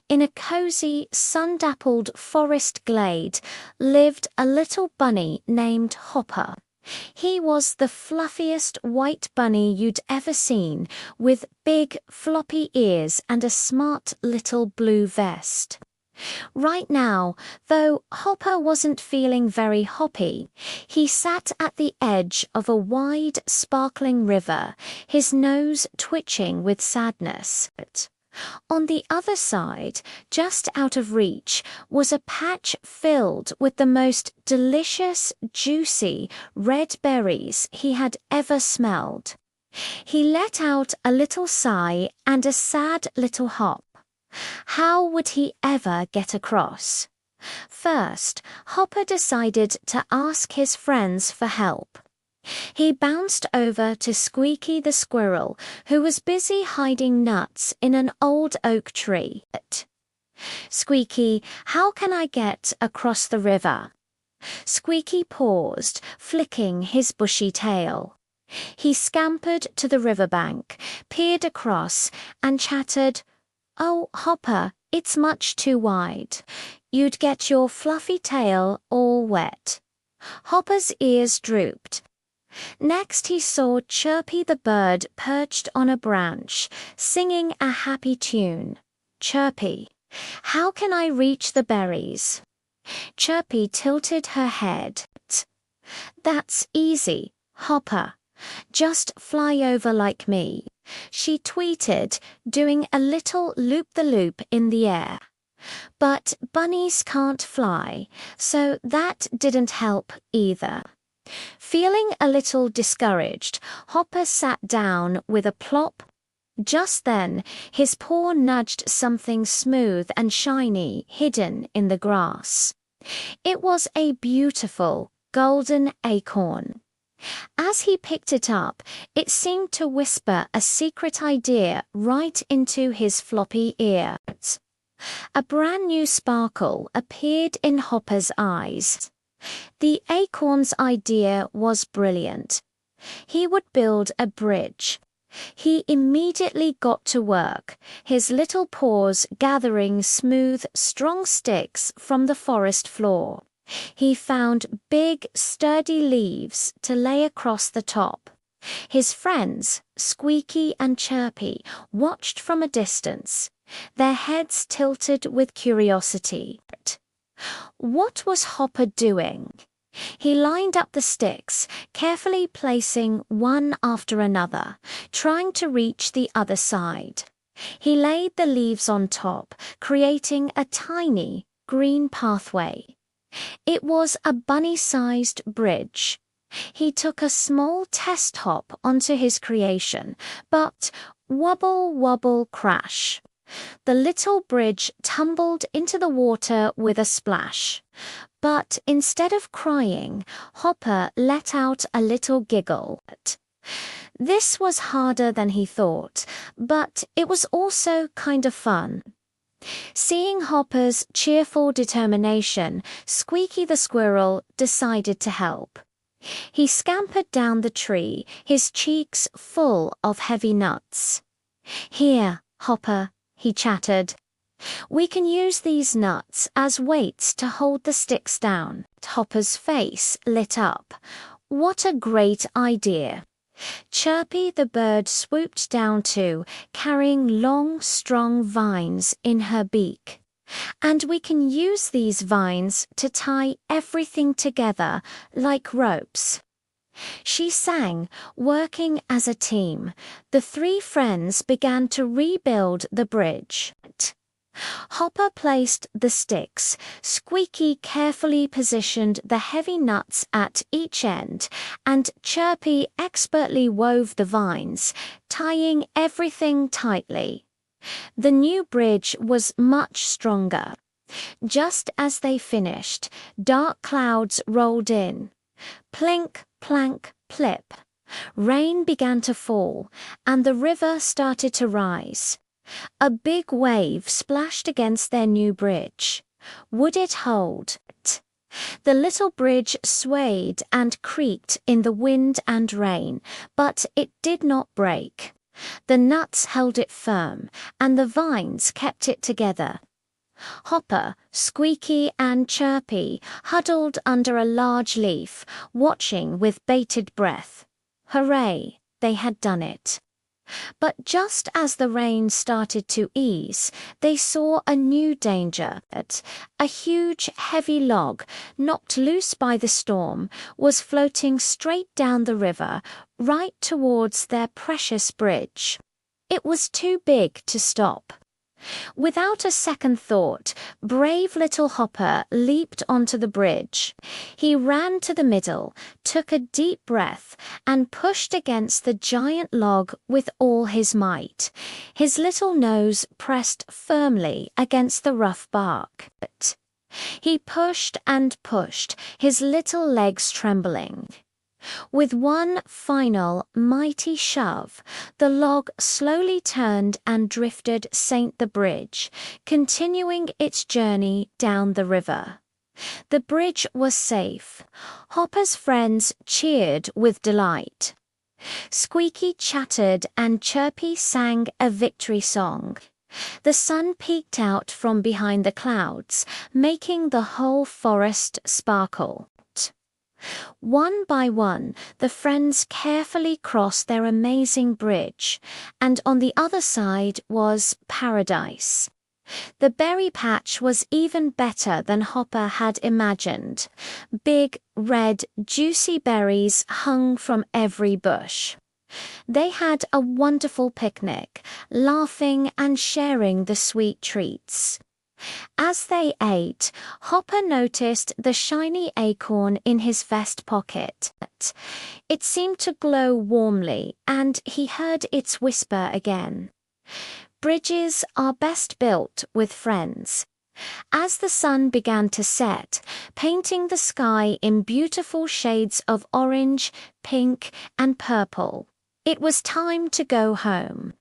In a cozy, sun-dappled forest glade lived a little bunny named Hopper. He was the fluffiest white bunny you'd ever seen, with big, floppy ears and a smart little blue vest. Right now, though Hopper wasn't feeling very hoppy, he sat at the edge of a wide, sparkling river, his nose twitching with sadness. On the other side, just out of reach, was a patch filled with the most delicious, juicy, red berries he had ever smelled. He let out a little sigh and a sad little hop. How would he ever get across? First, Hopper decided to ask his friends for help. He bounced over to Squeaky the squirrel, who was busy hiding nuts in an old oak tree. "Squeaky, how can I get across the river?" Squeaky paused, flicking his bushy tail. He scampered to the riverbank, peered across, and chattered, "Oh, Hopper, it's much too wide. You'd get your fluffy tail all wet." Hopper's ears drooped. Next he saw Chirpy the bird perched on a branch, singing a happy tune. "Chirpy, how can I reach the berries?" Chirpy tilted her head. "That's easy, Hopper. Just fly over like me," she tweeted, doing a little loop-the-loop in the air. But bunnies can't fly, so that didn't help either. Feeling a little discouraged, Hopper sat down with a plop. Just then, his paw nudged something smooth and shiny hidden in the grass. It was a beautiful, golden acorn. As he picked it up, it seemed to whisper a secret idea right into his floppy ear. A brand new sparkle appeared in Hopper's eyes. The acorn's idea was brilliant. He would build a bridge. He immediately got to work, his little paws gathering smooth, strong sticks from the forest floor. He found big, sturdy leaves to lay across the top. His friends, Squeaky and Chirpy, watched from a distance, their heads tilted with curiosity. What was Hopper doing? He lined up the sticks, carefully placing one after another, trying to reach the other side. He laid the leaves on top, creating a tiny, green pathway. It was a bunny-sized bridge. He took a small test hop onto his creation, but wobble, wobble, crash. The little bridge tumbled into the water with a splash. But instead of crying, Hopper let out a little giggle. This was harder than he thought, but it was also kind of fun. Seeing Hopper's cheerful determination, Squeaky the squirrel decided to help. He scampered down the tree, his cheeks full of heavy nuts. "Here, Hopper," he chattered. "We can use these nuts as weights to hold the sticks down." Hopper's face lit up. What a great idea! Chirpy the bird swooped down too, carrying long, strong vines in her beak. "And we can use these vines to tie everything together like ropes." She sang, working as a team. The three friends began to rebuild the bridge. Hopper placed the sticks. Squeaky carefully positioned the heavy nuts at each end, and Chirpy expertly wove the vines, tying everything tightly. The new bridge was much stronger. Just as they finished, dark clouds rolled in. Plink, plank, plip. Rain began to fall, and the river started to rise. A big wave splashed against their new bridge. Would it hold? The little bridge swayed and creaked in the wind and rain, but it did not break. The nuts held it firm, and the vines kept it together. Hopper, Squeaky, and Chirpy huddled under a large leaf, watching with bated breath. Hooray, they had done it. But just as the rain started to ease, they saw a new danger. A huge, heavy log, knocked loose by the storm, was floating straight down the river, right towards their precious bridge. It was too big to stop. Without a second thought, brave little Hopper leaped onto the bridge. He ran to the middle, took a deep breath, and pushed against the giant log with all his might. His little nose pressed firmly against the rough bark. He pushed and pushed, his little legs trembling. With one final, mighty shove, the log slowly turned and drifted St. the bridge, continuing its journey down the river. The bridge was safe. Hopper's friends cheered with delight. Squeaky chattered and Chirpy sang a victory song. The sun peeked out from behind the clouds, making the whole forest sparkle. One by one, the friends carefully crossed their amazing bridge, and on the other side was paradise. The berry patch was even better than Hopper had imagined. Big, red, juicy berries hung from every bush. They had a wonderful picnic, laughing and sharing the sweet treats. As they ate, Hopper noticed the shiny acorn in his vest pocket. It seemed to glow warmly, and he heard its whisper again. Bridges are best built with friends. As the sun began to set, painting the sky in beautiful shades of orange, pink, and purple, it was time to go home.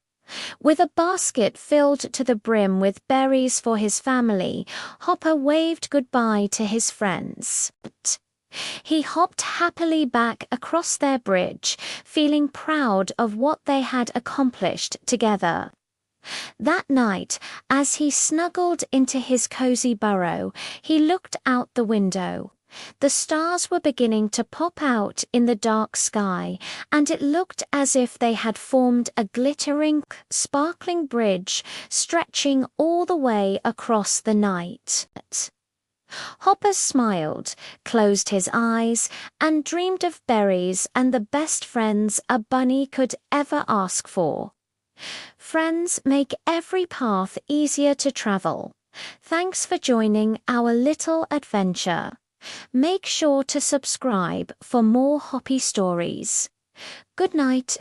With a basket filled to the brim with berries for his family, Hopper waved goodbye to his friends. He hopped happily back across their bridge, feeling proud of what they had accomplished together. That night, as he snuggled into his cozy burrow, he looked out the window. The stars were beginning to pop out in the dark sky, and it looked as if they had formed a glittering, sparkling bridge stretching all the way across the night. Hopper smiled, closed his eyes, and dreamed of berries and the best friends a bunny could ever ask for. Friends make every path easier to travel. Thanks for joining our little adventure. Make sure to subscribe for more Hoppy stories. Good night.